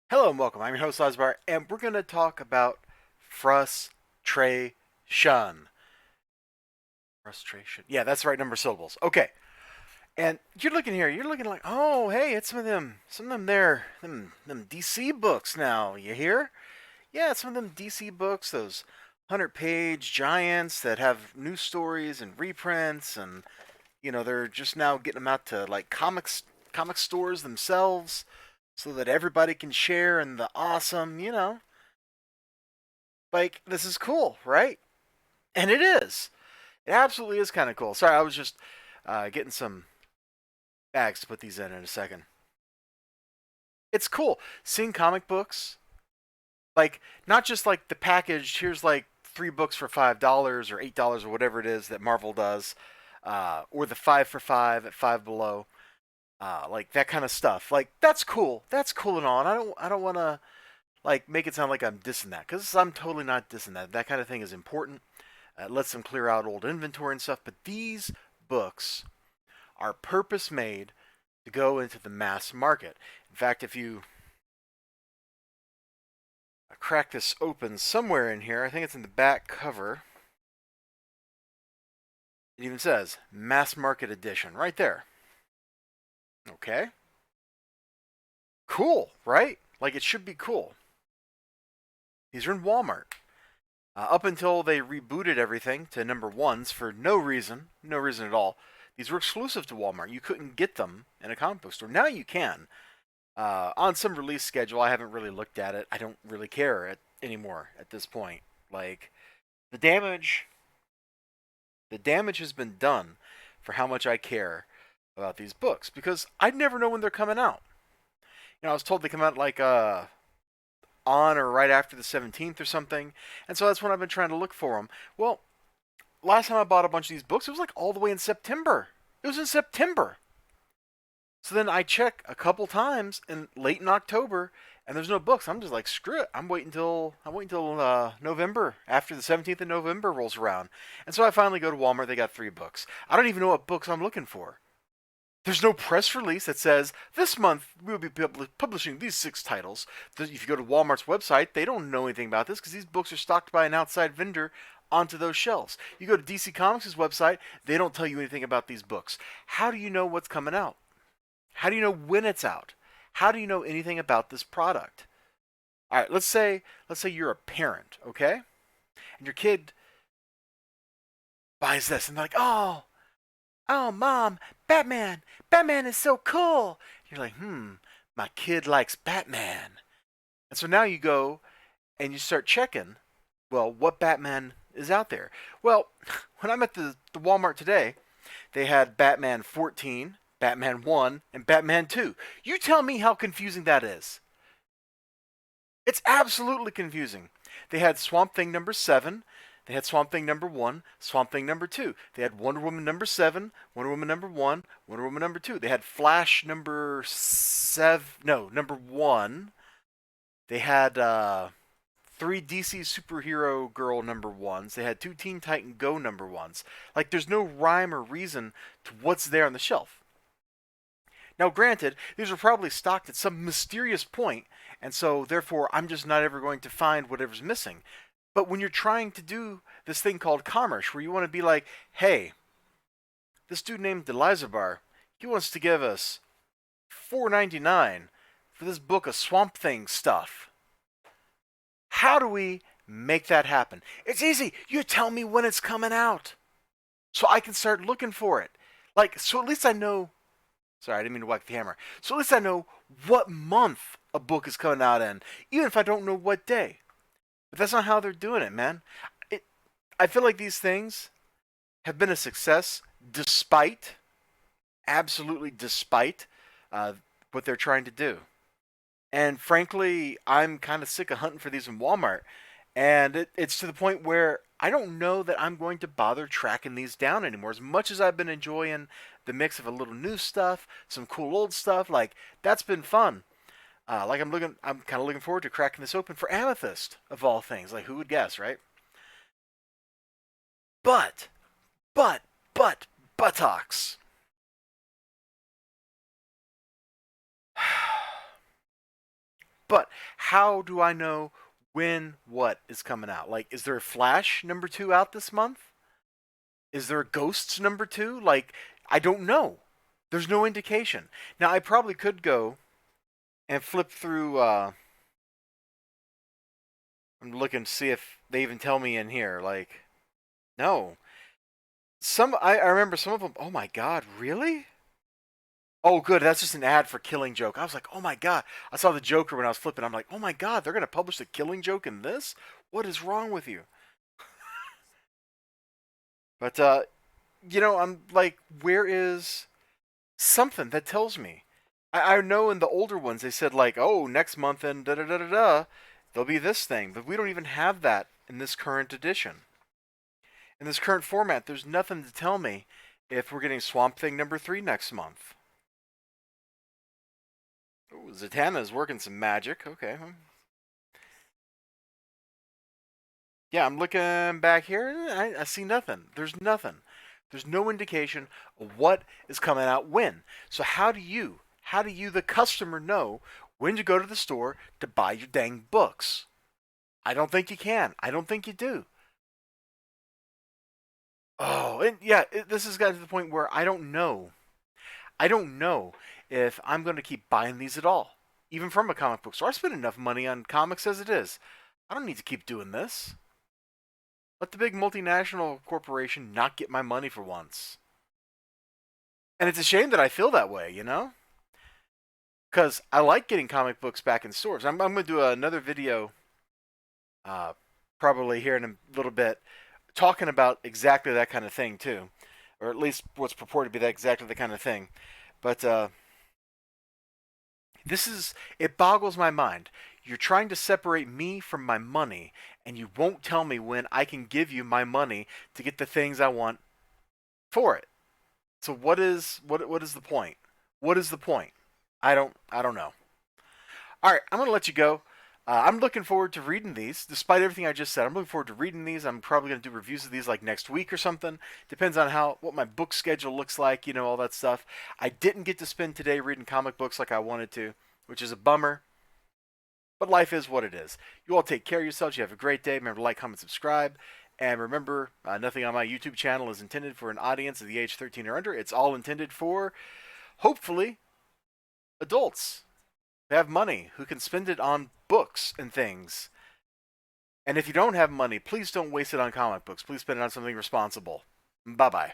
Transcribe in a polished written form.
Hello and welcome. I'm your host, Elizibar, and we're going to talk about frustration. Frustration. Yeah, that's the right number of syllables. Okay. And you're looking here, you're looking like, oh, hey, it's some of them there, them DC books now. You hear? Yeah, some of them DC books, those 100-page giants that have new stories and reprints, and they're just now getting them out to like comic stores themselves so that everybody can share in the awesome. Like, this is cool, right? And it is. It absolutely is kind of cool. Sorry, I was just getting some bags to put these in a second. It's cool seeing comic books, like, not just like the package. Here's like 3 books for $5 or $8 or whatever it is that Marvel does, or the 5 for 5 at Five Below, like that kind of stuff. Like, that's cool. That's cool and all. And I don't want to like make it sound like I'm dissing that, because I'm totally not dissing that. That kind of thing is important. It lets them clear out old inventory and stuff. But these books are purpose made to go into the mass market. In fact, if you crack this open somewhere in here, I think it's in the back cover, it even says mass market edition right there. Okay. Cool, right? Like, it should be cool. These are in Walmart. Up until they rebooted everything to number ones for no reason at all. These were exclusive to Walmart. You couldn't get them in a comic book store. Now you can. On some release schedule, I haven't really looked at it. I don't really care anymore at this point. Like, the damage, the damage has been done for how much I care about these books, because I never know when they're coming out. I was told they come out like on or right after the 17th or something, and so that's when I've been trying to look for them. Well, last time I bought a bunch of these books, it was like all the way in September. It was in September. So then I check a couple times in late in October, and there's no books. I'm just like, screw it. I'm waiting till November, after the 17th of November rolls around. And so I finally go to Walmart. They got 3 books. I don't even know what books I'm looking for. There's no press release that says this month we'll be publishing these 6 titles. If you go to Walmart's website, they don't know anything about this because these books are stocked by an outside vendor onto those shelves. You go to DC Comics' website, they don't tell you anything about these books. How do you know what's coming out? How do you know when it's out? How do you know anything about this product? All right, let's say you're a parent, okay? And your kid buys this, and they're like, "Oh, mom, Batman! Batman is so cool!" You're like, my kid likes Batman. And so now you go and you start checking, well, what Batman is out there. Well, when I'm at the Walmart today, they had Batman 14, Batman 1, and Batman 2. You tell me how confusing that is. It's absolutely confusing. They had Swamp Thing number 7. They had Swamp Thing number 1, Swamp Thing number 2. They had Wonder Woman number 7, Wonder Woman number 1, Wonder Woman number 2. They had Flash number 7, no, number 1. They had 3 DC Superhero Girl number 1s. They had 2 Teen Titan Go number 1s. Like, there's no rhyme or reason to what's there on the shelf. Now, granted, these are probably stocked at some mysterious point, and so therefore I'm just not ever going to find whatever's missing. But when you're trying to do this thing called commerce, where you want to be like, hey, this dude named Elizibar, he wants to give us $4.99 for this book of Swamp Thing stuff. How do we make that happen? It's easy. You tell me when it's coming out, so I can start looking for it. Like, so at least I know. Sorry, I didn't mean to whack the hammer. So at least I know what month a book is coming out in, even if I don't know what day. But that's not how they're doing it, man. I feel like these things have been a success despite, absolutely despite, what they're trying to do. And frankly, I'm kind of sick of hunting for these in Walmart. And it's to the point where I don't know that I'm going to bother tracking these down anymore. As much as I've been enjoying the mix of a little new stuff, some cool old stuff, like, that's been fun. I'm kind of looking forward to cracking this open for Amethyst, of all things. Like, who would guess, right? But, but, buttocks. But how do I know when what is coming out? Like, is there a Flash #2 out this month? Is there a Ghosts #2? Like, I don't know. There's no indication. Now, I probably could go and flip through. I'm looking to see if they even tell me in here. Like, no. I remember some of them. Oh my God, really? Oh, good. That's just an ad for Killing Joke. I was like, oh my God. I saw the Joker when I was flipping. I'm like, oh my God, they're gonna publish the Killing Joke in this? What is wrong with you? But I'm like, where is something that tells me? I know in the older ones they said like, oh, next month and da da da da da, there'll be this thing, but we don't even have that in this current edition. In this current format, there's nothing to tell me if we're getting Swamp Thing #3 next month. Ooh, Zatanna's working some magic. Okay. Yeah, I'm looking back here. I see nothing. There's nothing. There's no indication of what is coming out when. So how do you, the customer, know when to go to the store to buy your dang books? I don't think you can. I don't think you do. Oh, and yeah, this has gotten to the point where I don't know. I don't know if I'm going to keep buying these at all, even from a comic book store. I spend enough money on comics as it is. I don't need to keep doing this. Let the big multinational corporation not get my money for once. And it's a shame that I feel that way, you know? Because I like getting comic books back in stores. I'm going to do another video uh, probably here in a little bit talking about exactly that kind of thing, too. Or at least what's purported to be exactly the kind of thing. But it boggles my mind. You're trying to separate me from my money, and you won't tell me when I can give you my money to get the things I want for it. So what is the point? What is the point? I don't know. All right, I'm gonna let you go. I'm looking forward to reading these. Despite everything I just said, I'm looking forward to reading these. I'm probably gonna do reviews of these like next week or something. Depends on what my book schedule looks like. All that stuff. I didn't get to spend today reading comic books like I wanted to, which is a bummer. But life is what it is. You all take care of yourselves. You have a great day. Remember to like, comment, subscribe. And remember, nothing on my YouTube channel is intended for an audience of the age 13 or under. It's all intended for, hopefully, adults who have money, who can spend it on books and things. And if you don't have money, please don't waste it on comic books. Please spend it on something responsible. Bye-bye.